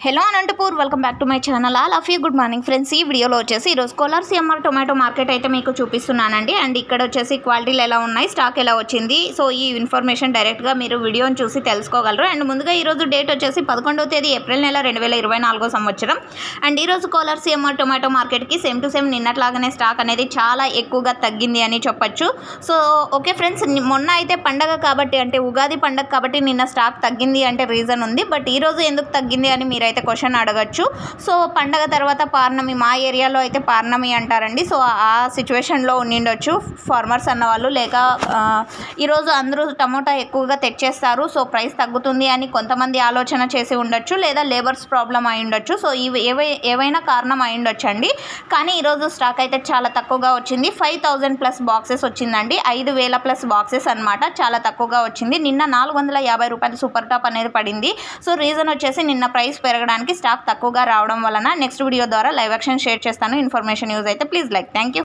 Hello Anantapur welcome back to my channel. All of you good morning friends. ఈ వీడియోలో వచ్చేసి ఈరోజు కోలార్ సిఎంఆర్ టొమాటో మార్కెట్ అయితే మీకు చూపిస్తున్నానండి. అండ్ ఇక్కడ వచ్చేసి క్వాలిటీలు ఎలా ఉన్నాయి, స్టాక్ ఎలా వచ్చింది, సో ఈ ఇన్ఫర్మేషన్ డైరెక్ట్గా మీరు వీడియోని చూసి తెలుసుకోగలరు. అండ్ ముందుగా ఈరోజు డేట్ వచ్చేసి 11వ తేదీ ఏప్రిల్ నెల 2024 సంవత్సరం. అండ్ ఈరోజు కోలార్ సిఎంఆర్ టొమాటో మార్కెట్కి సేమ్ టు సేమ్ నిన్నట్లాగానే స్టాక్ అనేది చాలా ఎక్కువగా తగ్గింది అని చెప్పొచ్చు. సో ఓకే ఫ్రెండ్స్, మొన్న అయితే పండగ కాబట్టి, అంటే ఉగాది పండగ కాబట్టి నిన్న స్టాక్ తగ్గింది అంటే రీజన్ ఉంది. బట్ ఈరోజు ఎందుకు తగ్గింది అని మీరు అయితే క్వశ్చన్ అడగచ్చు. సో పండగ తర్వాత పౌర్ణమి, మా ఏరియాలో అయితే పౌర్ణమి అంటారండి. సో ఆ సిచ్యువేషన్లో ఉండిండొచ్చు ఫార్మర్స్ అన్నవాళ్ళు. లేక ఈరోజు అందరూ టమోటా ఎక్కువగా తెచ్చేస్తారు, సో ప్రైస్ తగ్గుతుంది అని కొంతమంది ఆలోచన చేసి ఉండొచ్చు. లేదా లేబర్స్ ప్రాబ్లం అయి ఉండొచ్చు. సో ఇవి ఏవైనా కారణం అయి ఉండొచ్చు అండి. కానీ ఈరోజు స్టాక్ అయితే చాలా తక్కువగా వచ్చింది. 5000+ బాక్సెస్ వచ్చిందండి. 5000+ బాక్సెస్ అనమాట. చాలా తక్కువగా వచ్చింది. నిన్న 450 రూపాయలు సూపర్ టాప్ అనేది పడింది. సో రీజన్ వచ్చేసి నిన్న ప్రైస్ పెరగడానికి స్టాక్ తక్కువగా రావడం వలన. నెక్స్ట్ వీడియో ద్వారా లైవ్ యాక్షన్ షేర్ చేస్తాను. ఇన్ఫర్మేషన్ యూజ్ అయితే ప్లీజ్ లైక్. Thank you.